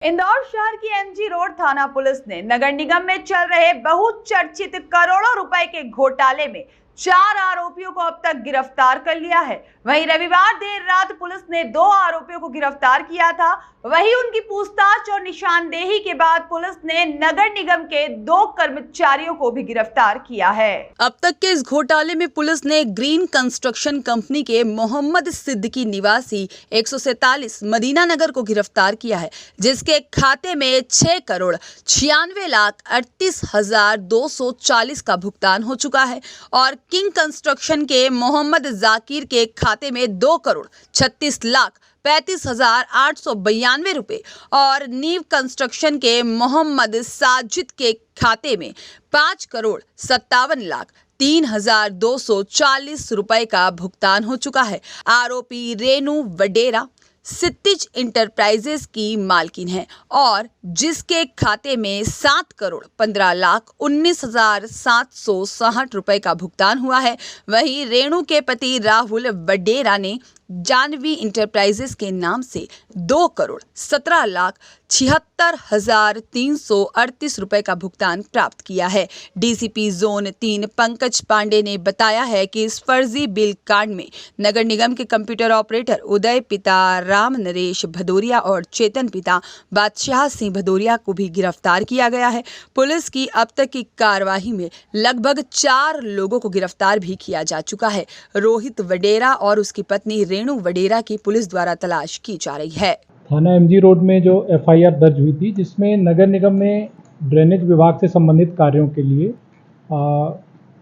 इंदौर शहर की MG road थाना पुलिस ने नगर निगम में चल रहे बहुचर्चित करोड़ों रुपए के घोटाले में 4 आरोपियों को अब तक गिरफ्तार कर लिया है। वहीं रविवार देर रात पुलिस ने 2 आरोपियों को गिरफ्तार किया था। वहीं उनकी पूछताछ और निशानदेही के बाद पुलिस ने नगर निगम के 2 कर्मचारियों को भी गिरफ्तार किया है। अब तक के इस घोटाले में पुलिस ने ग्रीन कंस्ट्रक्शन कंपनी के मोहम्मद सिद्दीकी निवासी 147 मदीना नगर को गिरफ्तार किया है, जिसके खाते में 6,96,38,240 का भुगतान हो चुका है और किंग कंस्ट्रक्शन के मोहम्मद जाकिर के खाते में 2,36,35,892 रुपए और नीव कंस्ट्रक्शन के मोहम्मद साजिद के खाते में 5,57,03,240 रुपए का भुगतान हो चुका है। आरोपी रेणु वडेरा सित्तिज इंटरप्राइजेस की मालकिन है और जिसके खाते में 7,15,19,760 रुपए का भुगतान हुआ है। वहीं रेणु के पति राहुल वडेरा ने जानवी इंटरप्राइजेस के नाम से 2,17,76,338 रुपए का भुगतान प्राप्त किया है। डीसीपी जोन 3 पंकज पांडे ने बताया है कि इस फर्जी बिल कांड में नगर निगम के कंप्यूटर ऑपरेटर उदय पिता राम नरेश भदौरिया और चेतन पिता बादशाह सिंह भदौरिया को भी गिरफ्तार किया गया है। पुलिस की अब तक की कार्यवाही में लगभग 4 लोगों को गिरफ्तार भी किया जा चुका है। रोहित वडेरा और उसकी पत्नी रेणु वडेरा की पुलिस द्वारा तलाश की जा रही है। थाना एमजी रोड में जो एफआईआर दर्ज हुई थी, जिसमें नगर निगम में ड्रेनेज विभाग से संबंधित कार्यों के लिए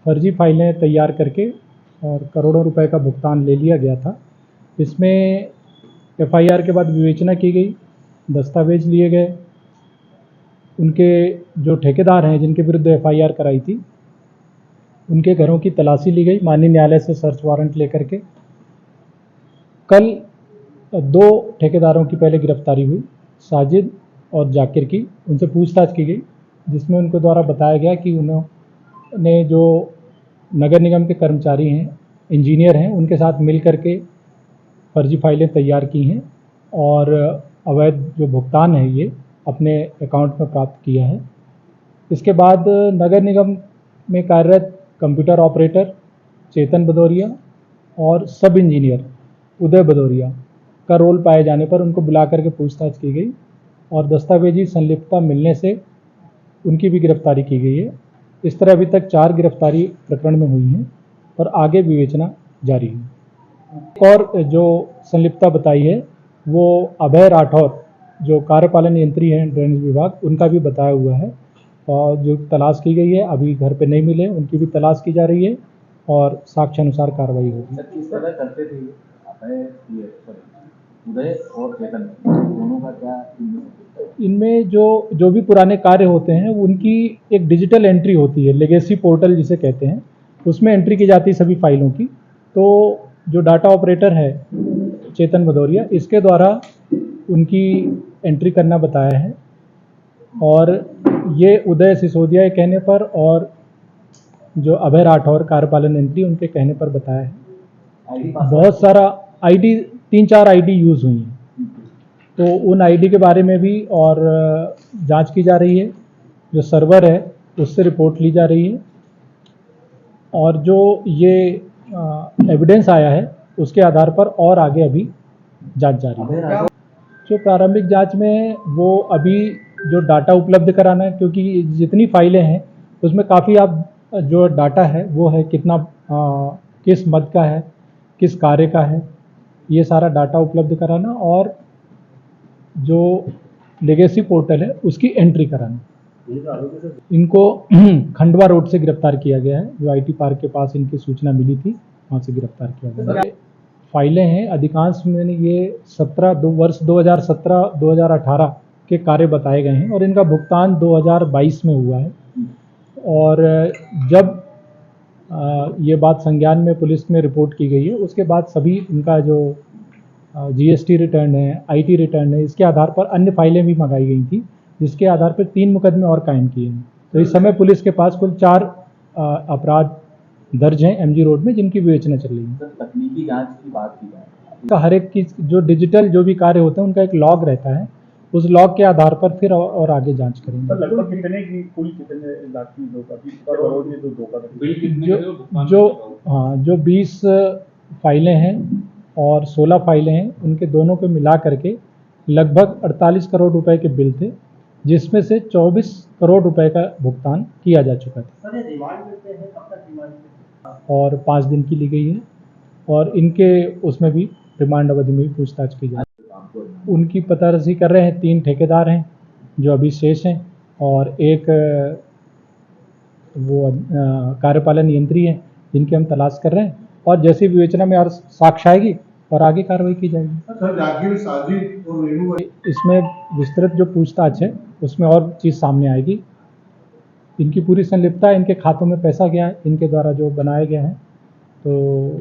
फर्जी फाइलें तैयार करके और करोड़ों रुपए का भुगतान ले लिया गया था। इसमें एफआईआर के बाद विवेचना की गई, दस्तावेज लिए गए, उनके जो ठेकेदार हैं जिनके विरुद्ध एफआईआर कराई थी उनके घरों की तलाशी ली गई, माननीय न्यायालय से सर्च वारंट लेकर के। कल 2 ठेकेदारों की पहले गिरफ्तारी हुई, साजिद और जाकिर की। उनसे पूछताछ की गई, जिसमें उनको द्वारा बताया गया कि उन्होंने जो नगर निगम के कर्मचारी हैं, इंजीनियर हैं, उनके साथ मिल करके फर्जी फाइलें तैयार की हैं और अवैध जो भुगतान है ये अपने अकाउंट में प्राप्त किया है। इसके बाद नगर निगम में कार्यरत कंप्यूटर ऑपरेटर चेतन भदौरिया और सब इंजीनियर उदय भदौरिया का रोल पाए जाने पर उनको बुला करके पूछताछ की गई और दस्तावेजी संलिप्तता मिलने से उनकी भी गिरफ्तारी की गई है। इस तरह अभी तक 4 गिरफ्तारी प्रकरण में हुई हैं और आगे विवेचना जारी है। और जो संलिप्तता बताई है वो अभय राठौर, जो कार्यपालन यंत्री हैं ड्रेनेज विभाग, उनका भी बताया हुआ है और जो तलाश की गई है, अभी घर पे नहीं मिले, उनकी भी तलाश की जा रही है और साक्ष्य अनुसार कार्रवाई होगी। किस तरह करते थे उदय और चेतन, दोनों का क्या इनमें जो भी पुराने कार्य होते हैं उनकी एक डिजिटल एंट्री होती है, लेगेसी पोर्टल जिसे कहते हैं, उसमें एंट्री की जाती है सभी फाइलों की। तो जो डाटा ऑपरेटर है चेतन भदौरिया, इसके द्वारा उनकी एंट्री करना बताया है और ये उदय सिसोदिया के कहने पर और जो अभय राठौर कार्यपालन यंत्री, उनके कहने पर बताया है। बहुत सारा आईडी 3-4 आईडी यूज़ हुई हैं, तो उन आईडी के बारे में भी और जांच की जा रही है। जो सर्वर है उससे रिपोर्ट ली जा रही है और जो ये एविडेंस आया है उसके आधार पर और आगे अभी जांच जारी है। जो प्रारंभिक जांच में वो अभी जो डाटा उपलब्ध कराना है, क्योंकि जितनी फाइलें हैं उसमें काफ़ी आप जो डाटा है वो है कितना किस मद का है, किस कार्य का है, ये सारा डाटा उपलब्ध कराना और जो लेगेसी पोर्टल है उसकी एंट्री कराना। इनको खंडवा रोड से गिरफ्तार किया गया है, जो आईटी पार्क के पास इनकी सूचना मिली थी, वहाँ से गिरफ्तार किया गया है। फाइलें हैं, अधिकांश में ये 2017-2018 के कार्य बताए गए हैं और इनका भुगतान 2022 में हुआ है। और जब ये बात संज्ञान में पुलिस में रिपोर्ट की गई है, उसके बाद सभी इनका जो जीएसटी रिटर्न है, आईटी रिटर्न है, इसके आधार पर अन्य फाइलें भी मंगाई गई थी, जिसके आधार पर 3 मुकदमे और कायम किए हैं। तो इस समय पुलिस के पास कुल 4 अपराध दर्ज हैं एमजी रोड में, जिनकी विवेचना चल रही है। तकनीकी जांच की बात की जाए तो हर एक की जो डिजिटल जो भी कार्य होते हैं उनका एक लॉग रहता है, उस लॉग के आधार पर फिर और आगे जांच करेंगे। सर लगभग कितने की कुल कितने लाख की धोखा 20 करोड़ की जो धोखा बिल कितने जो के थे वो भुगतान जो कितना होगा? हाँ जो 20 फाइलें हैं और 16 फाइलें हैं, उनके दोनों को मिला करके लगभग 48 करोड़ रुपए के बिल थे, जिसमें से 24 करोड़ रुपए का भुगतान किया जा चुका था सर ये रिमांड मिलते हैं कब तक रिमांड और 5 दिन की ली गई है और इनके उसमें भी रिमांड अवधि में भी पूछताछ की जाए। उनकी पतारसी कर रहे हैं, 3 ठेकेदार हैं जो अभी शेष हैं और एक वो कार्यपालन यंत्री है जिनकी हम तलाश कर रहे हैं और जैसी विवेचना में और साक्ष्य आएगी और आगे कार्रवाई की जाएगी। सर जाकिर साजिद और रेणु इसमें विस्तृत जो पूछताछ है उसमें और चीज़ सामने आएगी। इनकी पूरी संलिप्तता, इनके खातों में पैसा गया है, इनके द्वारा जो बनाया गया है, तो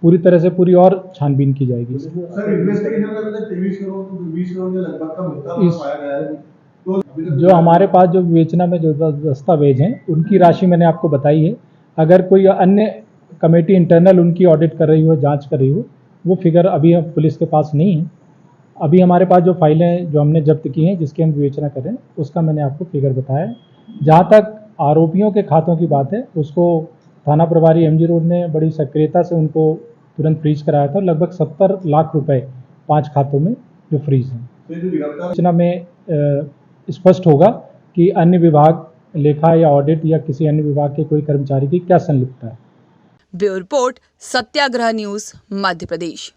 पूरी तरह से पूरी और छानबीन की जाएगी। सर इन्वेस्टिगेशन में 23 करोड़ तो 20 करोड़ के लगभग का मुद्दा पाया गया है। तो अभी तक जो हमारे पास जो विवेचना में जो दस्तावेज हैं उनकी राशि मैंने आपको बताई है। अगर कोई अन्य कमेटी इंटरनल उनकी ऑडिट कर रही हो, जांच कर रही हो, वो फिगर अभी पुलिस के पास नहीं है। अभी हमारे पास जो फाइलें जो हमने जब्त की हैं जिसकी हम विवेचना कर रहे हैं उसका मैंने आपको फिगर बताया है। जहाँ तक आरोपियों के खातों की बात है उसको थाना प्रभारी MG रोड ने बड़ी सक्रियता से उनको तुरंत फ्रीज कराया था। लगभग 70 लाख रुपए 5 खातों में जो फ्रीज हैं। जो गिरफ्तार सूचना में स्पष्ट होगा कि अन्य विभाग, लेखा या ऑडिट या किसी अन्य विभाग के कोई कर्मचारी की क्या संलिप्तता है। ब्यूरो रिपोर्ट, सत्याग्रह न्यूज, मध्य प्रदेश।